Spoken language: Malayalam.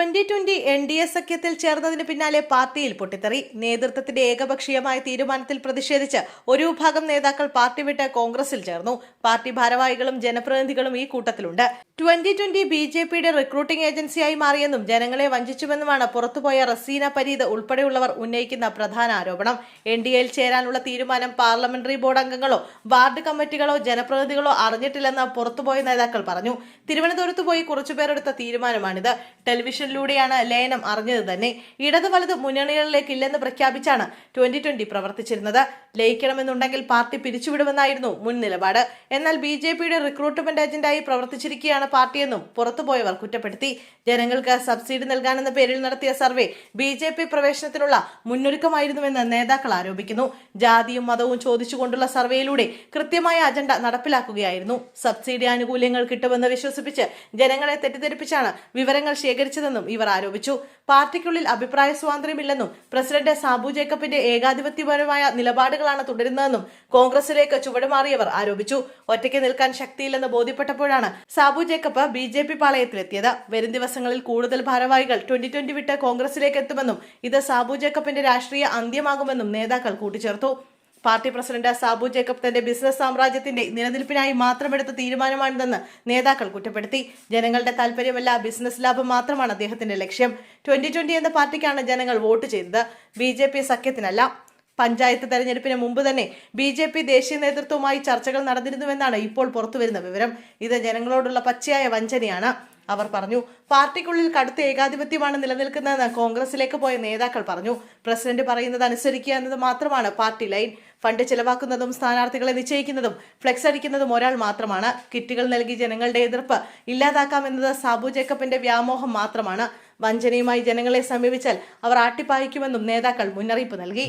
2020 NDA സഖ്യത്തിൽ ചേർന്നതിന് പിന്നാലെ പാർട്ടിയിൽ പൊട്ടിത്തെറി. നേതൃത്വത്തിന്റെ ഏകപക്ഷീയമായ തീരുമാനത്തിൽ പ്രതിഷേധിച്ച് ഒരു വിഭാഗം നേതാക്കൾ പാർട്ടി വിട്ട് കോൺഗ്രസിൽ ചേർന്നു. പാർട്ടി ഭാരവാഹികളും ജനപ്രതിനിധികളും ഈ കൂട്ടത്തിലുണ്ട്. 2020 BJPയുടെ റിക്രൂട്ടിംഗ് ഏജൻസിയായി മാറിയെന്നും ജനങ്ങളെ വഞ്ചിച്ചുവെന്നുമാണ് പുറത്തുപോയ റസീന പരീദ് ഉൾപ്പെടെയുള്ളവർ ഉന്നയിക്കുന്ന പ്രധാന ആരോപണം. NDAയിൽ ചേരാനുള്ള തീരുമാനം പാർലമെന്ററി ബോർഡ് അംഗങ്ങളോ വാർഡ് കമ്മിറ്റികളോ ജനപ്രതിനിധികളോ അറിഞ്ഞിട്ടില്ലെന്ന് പുറത്തുപോയ നേതാക്കൾ പറഞ്ഞു. തിരുവനന്തപുരത്ത് പോയി കുറച്ചുപേരെടുത്ത തീരുമാനമാണിത്. ടെലിവിഷനിലൂടെയാണ് ലയനം അറിഞ്ഞത് തന്നെ. ഇടത് വലത് മുന്നണികളിലേക്ക് ഇല്ലെന്ന് പ്രഖ്യാപിച്ചാണ് 2020 പ്രവർത്തിച്ചിരുന്നത്. ലയിക്കണമെന്നുണ്ടെങ്കിൽ പാർട്ടി പിരിച്ചുവിടുമെന്നായിരുന്നു മുൻ നിലപാട്. എന്നാൽ BJPയുടെ റിക്രൂട്ട്മെന്റ് ഏജന്റായി പ്രവർത്തിച്ചിരിക്കുകയാണ് പാർട്ടിയെന്നും പുറത്തുപോയവർ കുറ്റപ്പെടുത്തി. ജനങ്ങൾക്ക് സബ്സിഡി നൽകാനെന്ന പേരിൽ നടത്തിയ സർവേ BJP പ്രവേശനത്തിനുള്ള മുന്നൊരുക്കമായിരുന്നുവെന്ന് നേതാക്കൾ ആരോപിക്കുന്നു. ജാതിയും മതവും ചോദിച്ചുകൊണ്ടുള്ള സർവേയിലൂടെ കൃത്യമായ അജണ്ട നടപ്പിലാക്കുകയായിരുന്നു. സബ്സിഡി ആനുകൂല്യങ്ങൾ കിട്ടുമെന്ന് വിശ്വസിപ്പിച്ച് ജനങ്ങളെ തെറ്റിദ്ധരിപ്പിച്ചാണ് വിവരങ്ങൾ ശേഖരിച്ചതെന്നും ഇവർ ആരോപിച്ചു. പാർട്ടിക്കുള്ളിൽ അഭിപ്രായ സ്വാതന്ത്ര്യമില്ലെന്നും പ്രസിഡന്റ് സാബു ജേക്കബിന്റെ ഏകാധിപത്യപരമായ നിലപാടുകളാണ് തുടരുന്നതെന്നും കോൺഗ്രസിലേക്ക് ചുവടുമാറിയവർ ആരോപിച്ചു. ഒറ്റയ്ക്ക് നിൽക്കാൻ ശക്തിയില്ലെന്ന് ബോധ്യപ്പെട്ടപ്പോഴാണ് സാബു ജേക്കബ് BJP പാളയത്തിലെത്തിയത്. വരും ദിവസങ്ങളിൽ കൂടുതൽ ഭാരവാഹികൾ 2020 വിട്ട് കോൺഗ്രസിലേക്ക് എത്തുമെന്നും ഇത് സാബു ജേക്കബിന്റെ രാഷ്ട്രീയ അന്ത്യമാകുമെന്നും നേതാക്കൾ കൂട്ടിച്ചേർത്തു. പാർട്ടി പ്രസിഡന്റ് സാബു ജേക്കബ് തന്റെ ബിസിനസ് സാമ്രാജ്യത്തിന്റെ നിലനിൽപ്പിനായി മാത്രമെടുത്ത തീരുമാനമാണിതെന്ന് നേതാക്കൾ കുറ്റപ്പെടുത്തി. ജനങ്ങളുടെ താല്പര്യമല്ല, ബിസിനസ് ലാഭം മാത്രമാണ് അദ്ദേഹത്തിന്റെ ലക്ഷ്യം. 2020 എന്ന പാർട്ടിക്കാണ് ജനങ്ങൾ വോട്ട് ചെയ്തത്, BJP സഖ്യത്തിനല്ല. പഞ്ചായത്ത് തെരഞ്ഞെടുപ്പിന് മുമ്പ് തന്നെ BJP ദേശീയ നേതൃത്വവുമായി ചർച്ചകൾ നടന്നിരുന്നുവെന്നാണ് ഇപ്പോൾ പുറത്തുവരുന്ന വിവരം. ഇത് ജനങ്ങളോടുള്ള പച്ചയായ വഞ്ചനയാണ്, അവർ പറഞ്ഞു. പാർട്ടിക്കുള്ളിൽ കടുത്ത ഏകാധിപത്യമാണ് നിലനിൽക്കുന്നതെന്ന് കോൺഗ്രസിലേക്ക് പോയ നേതാക്കൾ പറഞ്ഞു. പ്രസിഡന്റ് പറയുന്നത് അനുസരിക്കുക എന്നത് മാത്രമാണ് പാർട്ടി ലൈൻ. ഫണ്ട് ചെലവാക്കുന്നതും സ്ഥാനാർത്ഥികളെ നിശ്ചയിക്കുന്നതും ഫ്ലെക്സ് അടിക്കുന്നതും ഒരാൾ മാത്രമാണ്. കിറ്റുകൾ നൽകി ജനങ്ങളുടെ എതിർപ്പ് ഇല്ലാതാക്കാമെന്നത് സാബു ജേക്കബിന്റെ വ്യാമോഹം മാത്രമാണ്. വഞ്ചനയുമായി ജനങ്ങളെ സമീപിച്ചാൽ അവർ ആട്ടിപ്പായിക്കുമെന്നും നേതാക്കൾ മുന്നറിയിപ്പ് നൽകി.